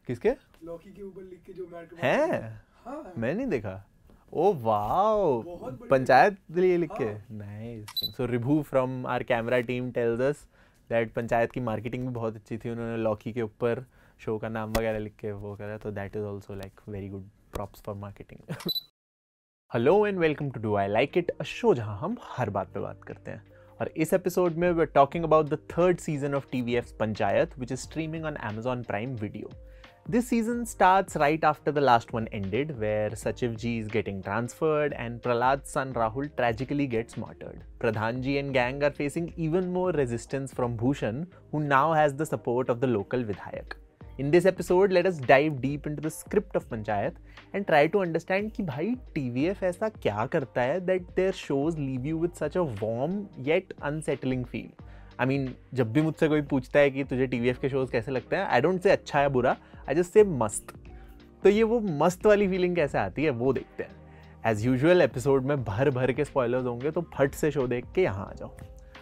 किसके? लॉकी के ऊपर लिख के जो मैट के हैं? हाँ मैं नहीं देखा। ओ वाओ, बहुत बढ़िया। पंचायत लिए लिख के। हाँ। Nice. So Ribhu from our camera team tells us that Panchayat की मार्केटिंग भी बहुत अच्छी थी, उन्होंने लॉकी के ऊपर शो का नाम वगैरह लिख के वो करा, तो that is also like very good props for marketing. Hello and welcome to do I like it, a show जहां हम हर बात पे बात करते हैं। और इस एपिसोड में we are talking about the third season of TVF Panchayat, which is streaming on Amazon Prime Video. This season starts right after the last one ended, where Sachiv Ji is getting transferred and Prahlad's son Rahul tragically gets martyred. Pradhan Ji and gang are facing even more resistance from Bhushan, who now has the support of the local Vidhayak. In this episode, let us dive deep into the script of Panchayat and try to understand कि भाई TVF ऐसा क्या करता है that their shows leave you with such a warm yet unsettling feel. I mean, जब भी मुझसे कोई पूछता है कि तुझे TVF के shows कैसे लगते हैं, I don't say अच्छा या बुरा, I just say मस्त. तो ये वो मस्त वाली फीलिंग कैसे आती है वो देखते हैं। As usual, एपिसोड में भर भर के स्पॉयलर्स होंगे, तो फट से शो देख के यहाँ आ जाओ।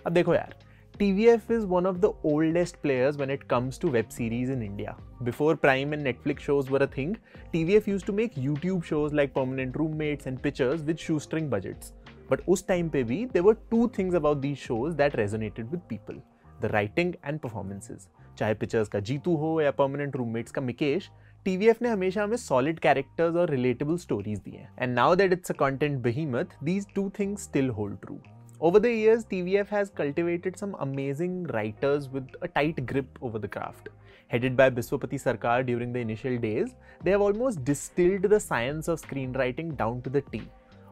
अब देखो यार, TVF is one of the oldest players when it comes to web series in India. Before Prime and Netflix shows were a thing, TVF used to make YouTube shows like Permanent Roommates and Pictures with shoestring budgets. But उस time पे भी there were two things about these shows that resonated with people: the writing and performances. चाहे Pictures का जीतू हो या Permanent Roommates का Mikesh, TVF ने हमेशा हमें solid characters और relatable stories दी हैं. And now that it's a content behemoth, these two things still hold true. Over the years, TVF has cultivated some amazing writers with a tight grip over the craft. Headed by Biswapati Sarkar during the initial days, they have almost distilled the science of screenwriting down to the T.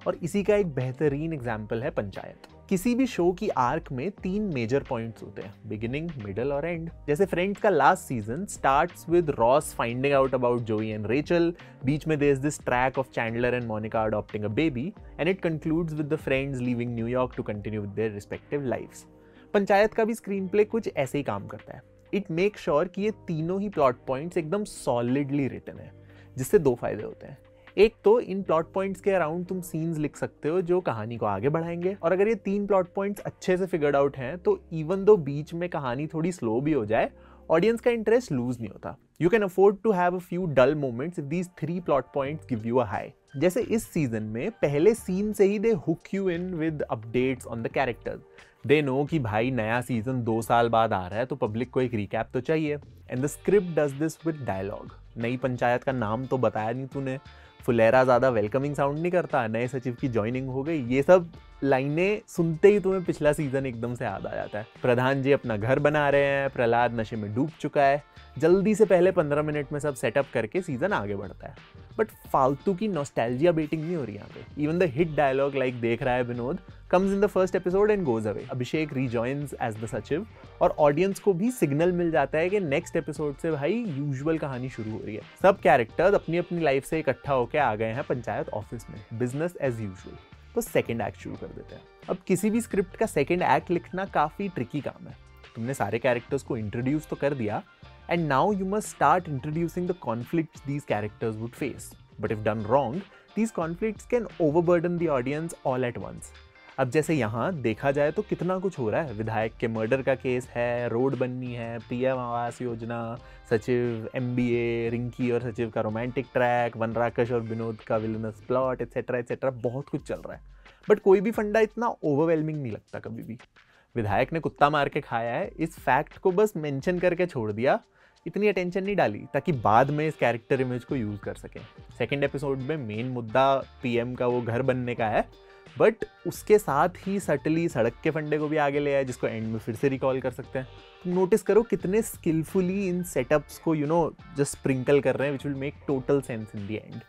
और इसी का एक बेहतरीन example है पंचायत। किसी भी show की arc में 3 मेजर पॉइंट्स होते हैं: बिगिनिंग, मिडल और एंड। जैसे फ्रेंड्स का last season starts with Ross finding out about Joey and Rachel, बीच में there is this track of Chandler and Monica adopting a baby, and it concludes with the friends leaving New York to continue with their respective lives. Panchayat का भी screen play कुछ ऐसे ही काम करता है। It make sure कि ये तीनों ही प्लॉट पॉइंट्स एकदम सॉलिडली रिटन है, जिससे 2 फायदे होते हैं। एक तो इन प्लॉट पॉइंट्स के अराउंड तुम सीन्स लिख सकते हो जो कहानी को आगे बढ़ाएंगे, और अगर ये 3 प्लॉट पॉइंट्स अच्छे से फिगर्ड आउट हैं तो इवन दो बीच में कहानी थोड़ी स्लो भी हो जाए, ऑडियंस का इंटरेस्ट लूज नहीं होता। You can afford to have a few dull moments if these 3 plot points give you a high. जैसे इस सीजन में पहले सीन से ही they hook you in with updates on the characters. They know कि भाई नया सीजन 2 साल बाद आ रहा है, तो पब्लिक को एक रिकैप तो चाहिए, and the script does this with dialogue. नई पंचायत का नाम तो बताया नहीं तूने, फुलेरा ज़्यादा वेलकमिंग साउंड नहीं करता, नए सचिव की ज्वाइनिंग हो गई, ये सब लाइनें सुनते ही तुम्हें पिछला सीजन एकदम से याद आ जाता है। प्रधान जी अपना घर बना रहे हैं, प्रहलाद नशे में डूब चुका है, जल्दी से पहले 15 मिनट में सब सेटअप करके सीजन आगे बढ़ता है। बट फालतू की नॉस्टैल्जिया बेटिंग नहीं हो रही यहाँ पे। Even the hit dialogue like देख रहा है Vinod comes in the first episode and goes away. Abhishek rejoins as the sachiv, और ऑडियंस को भी सिग्नल मिल जाता है कि नेक्स्ट एपिसोड से भाई यूजुअल कहानी शुरू हो रही है। सब कैरेक्टर्स अपनी अपनी लाइफ से इकट्ठा होकर आ गए हैं पंचायत ऑफिस में, बिजनेस एज यूजुअल। तो सेकेंड एक्ट शुरू कर देते हैं। अब किसी भी स्क्रिप्ट का सेकेंड एक्ट लिखना काफ़ी ट्रिकी काम है। तुमने सारे कैरेक्टर्स को इंट्रोड्यूस तो कर दिया, and now you must start introducing the conflicts these characters would face. But if done wrong, these conflicts can overburden the audience all at once. अब जैसे यहाँ देखा जाए तो कितना कुछ हो रहा है। विधायक के मर्डर का केस है, रोड बननी है, पीएम आवास योजना, सचिव MBA, रिंकी और सचिव का रोमांटिक ट्रैक, वनराकश और विनोद का विलनस प्लॉट, एटसेट्रा एटसेट्रा, बहुत कुछ चल रहा है। बट कोई भी फंडा इतना ओवरवेलमिंग नहीं लगता कभी भी। विधायक ने कुत्ता मार के खाया है, इस फैक्ट को बस मेंशन करके छोड़ दिया, इतनी अटेंशन नहीं डाली ताकि बाद में इस कैरेक्टर इमेज को यूज़ कर सकें। सेकेंड एपिसोड में मेन मुद्दा पीएम का वो घर बनने का है, बट उसके साथ ही सटली सड़क के फंडे को भी आगे ले आए, जिसको एंड में फिर से रिकॉल कर सकते हैं। तुम नोटिस करो कितने स्किलफुली इन सेटअप्स को जस्ट स्प्रिंकल कर रहे हैं, which will make total sense in the end.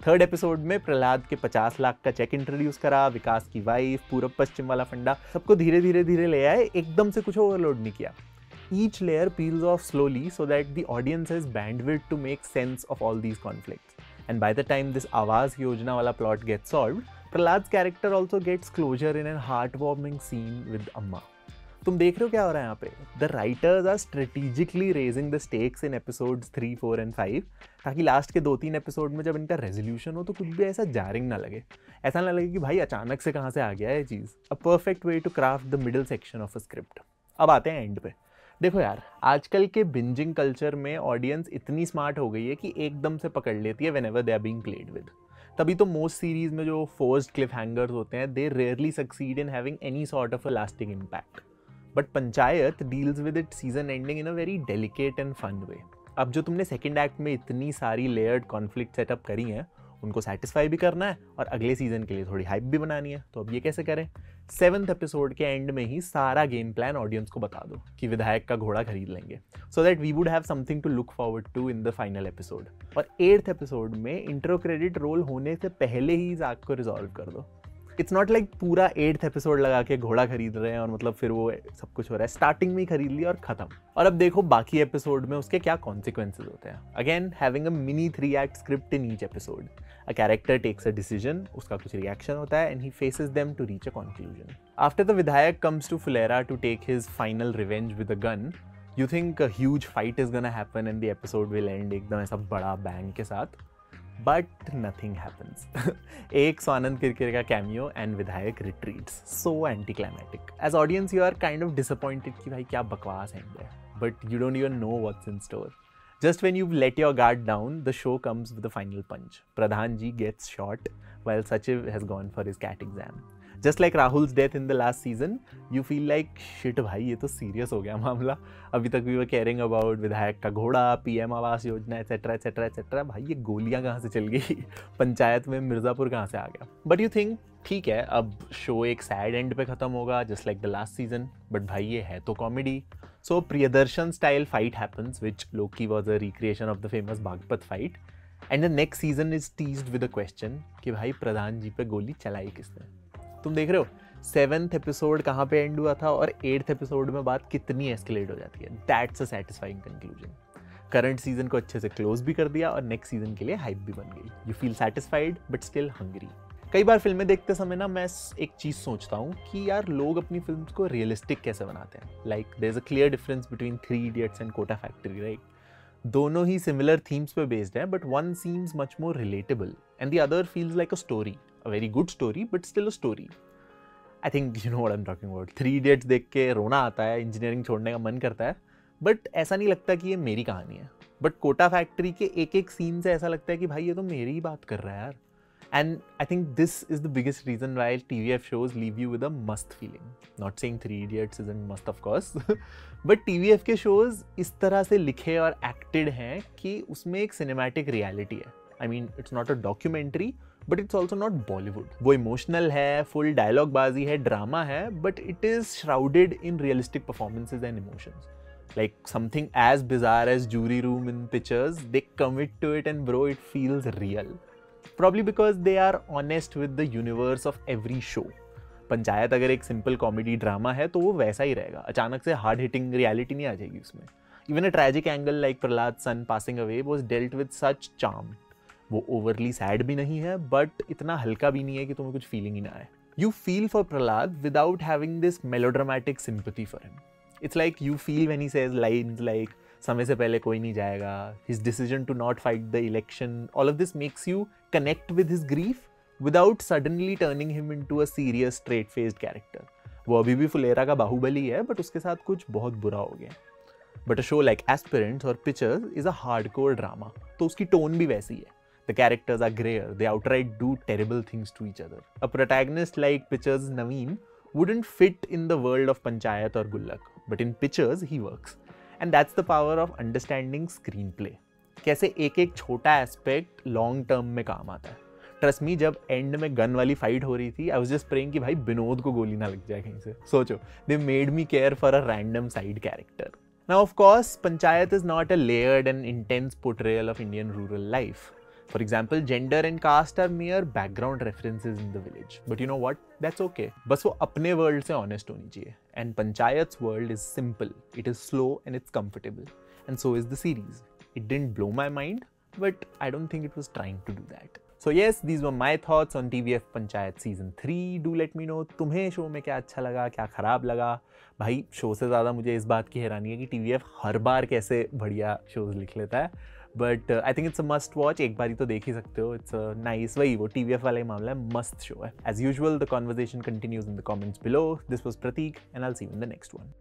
Third episode में प्रहलाद के 50 लाख का चेक इंट्रोड्यूस करा, विकास की वाइफ, पूर्व पश्चिम वाला फंडा, सबको धीरे धीरे ले आए, एकदम से कुछ ओवरलोड नहीं किया। Each layer peels off slowly so that the audience has bandwidth to make sense of all these conflicts. And by the time this Awaaz Yojana wala plot gets solved, Prahlad's character also gets closure in a heartwarming scene with Amma. तुम देख रहे हो क्या हो रहा है यहाँ पे? The writers are strategically raising the stakes in episodes 3, 4 and 5 ताकि लास्ट के 2-3 एपिसोड में जब इनका रेजोल्यूशन हो तो कुछ भी ऐसा जारिंग ना लगे, ऐसा ना लगे कि भाई अचानक से कहाँ से आ गया है चीज़। A perfect way to craft the middle section of a script. अब आते हैं एंड पे। देखो यार, आजकल के बिंजिंग कल्चर में ऑडियंस इतनी स्मार्ट हो गई है कि एकदम से पकड़ लेती है whenever they are being played with. तभी तो मोस्ट सीरीज में जो फोर्स्ड क्लिफ हैंगर्स होते हैं, they rarely succeed in having any sort of a lasting impact. But Panchayat deals with it season ending in a very delicate and fun way. अब जो तुमने second act में इतनी सारी लेयर्ड कॉन्फ्लिक्ट सेटअप करी हैं, उनको सेटिस्फाई भी करना है और अगले सीजन के लिए थोड़ी हाइप भी बनानी है। तो अब ये कैसे करें? 7th एपिसोड के एंड में ही सारा गेम प्लान ऑडियंस को बता दो कि विधायक का घोड़ा खरीद लेंगे, so that we would have something to look forward to in the final episode. और 8th एपिसोड में इंट्रो क्रेडिट रोल होने से पहले ही इस आर्क को रिजॉल्व कर दो। इट्स नॉट लाइक पूरा 8th एपिसोड लगा के घोड़ा खरीद रहे हैं और मतलब फिर वो सब कुछ हो रहा है। स्टार्टिंग में ही खरीद लिया और खत्म। और अब देखो बाकी एपिसोड में उसके क्या कॉन्सिक्वेंसेज होते हैं। Again having a mini 3 act script in each episode. A character takes a decision, उसका कुछ reaction होता है, and he faces them to reach a conclusion. After the Vidhayak comes to Fulera to take his final revenge with a gun, you think a huge fight is gonna happen and the episode will end एकदम ऐसा बड़ा bang के साथ, but nothing happens. एक स्वानंद किरकिरे का cameo and Vidhayak retreats, so anticlimactic. As audience, you are kind of disappointed कि भाई क्या बकवास है, but you don't even know what's in store. Just when you've let your guard down, the show comes with a final punch. Pradhan ji gets shot while Sachiv has gone for his CAT exam. Just like Rahul's death in the last season, you feel like shit भाई ये तो serious हो गया मामला। अभी तक we were caring about विधायक का घोड़ा, PM Awas Yojana etc etc etc। भाई ये गोलियां कहाँ से चल गई? पंचायत में मिर्जापुर कहाँ से आ गया? But you think ठीक है, अब शो एक सैड एंड पे खत्म होगा just like the last season, but भाई ये है तो comedy. So Priyadarshan style fight happens, which Loki was a recreation of the famous Bhagpat fight, and the next season is teased with a question कि भाई प्रधान जी पे गोली चलाई किसने? तुम देख रहे हो 7th एपिसोड कहाँ पे एंड हुआ था और 8th एपिसोड में बात कितनी एस्केलेट हो जाती है। That's a satisfying conclusion. Current season को अच्छे से क्लोज भी कर दिया और नेक्स्ट सीजन के लिए हाइप भी बन गई। You feel satisfied but still hungry. कई बार फिल्में देखते समय ना मैं एक चीज़ सोचता हूँ कि यार लोग अपनी फिल्म्स को रियलिस्टिक कैसे बनाते हैं। Like there is a clear difference between 3 Idiots and Kota Factory, right? दोनों ही सिमिलर थीम्स पे बेस्ड हैं, but one seems much more relatable and the other feels like a story, a very good story but still a story. I think you know what I am talking about. 3 Idiots देख के रोना आता है, engineering छोड़ने का मन करता है, बट ऐसा नहीं लगता कि ये मेरी कहानी है। बट कोटा फैक्ट्री के एक एक सीन से ऐसा लगता है कि भाई ये तो मेरी ही बात कर रहा है यार। And I think this is the biggest reason why TVF shows leave you with a must feeling. Not saying 3 Idiots isn't must of course, but TVF के shows इस तरह से लिखे और acted हैं कि उसमें एक cinematic reality है. I mean, it's not a documentary, but it's also not Bollywood. वो emotional है, full dialogue बाजी है, drama है, but it is shrouded in realistic performances and emotions. Like something as bizarre as jury room in pictures, they commit to it and bro, it feels real. Probably because they are honest with the universe of every show. Panchayat अगर एक simple comedy drama है तो वो वैसा ही रहेगा, अचानक से hard hitting reality नहीं आ जाएगी उसमें। Even a tragic angle like Prahlad son passing away was dealt with such charm. वो ओवरली सैड भी नहीं है बट इतना हल्का भी नहीं है कि तुम्हें कुछ फीलिंग ही ना आए। You feel for Prahlad without having this melodramatic sympathy for him. It's like you feel when he says lines like समय से पहले कोई नहीं जाएगा, his decision to not fight the election, all of this makes you connect with his grief without suddenly turning him into a serious straight-faced character. वो अभी भी फुलेरा का बाहुबली है बट उसके साथ कुछ बहुत बुरा हो गया। But a show like Aspirants or Pictures is a hardcore drama, तो उसकी टोन भी वैसी है। The characters are grayer, they outright do terrible things to each other. A protagonist like Pictures' Naveen wouldn't fit in the world of Panchayat or Gullak, but in Pictures he works. And that's the power of understanding screenplay. कैसे एक एक छोटा aspect long term में काम आता है। Trust me, जब and में गन वाली फाइट हो रही थी आई वाज जस्ट प्रेइंग कि भाई विनोद को गोली ना लग जाए कहीं से। सोचो, they made me care for a random side character. Now of course panchayat is not a layered and intense portrayal of Indian rural life. For example, gender and caste are mere background references in the village. But you know what? That's okay. बस वो अपने world से honest होनी चाहिए. And Panchayat's world is simple. It is slow and it's comfortable. And so is the series. It didn't blow my mind, but I don't think it was trying to do that. So yes, these were my thoughts on TVF Panchayat Season 3. Do let me know तुम्हें show में क्या अच्छा लगा, क्या खराब लगा। भाई show से ज़्यादा मुझे इस बात की हैरानी है कि TVF हर बार कैसे बढ़िया शोज लिख लेता है। But I think it's a must watch. एक बार ही तो देख ही सकते हो। इट्स अ नाइस, वही वो TVF वाला ही मामला है, मस्त शो है। As usual the conversation continues in the comments below. This was Prateek and I will see you in the next one.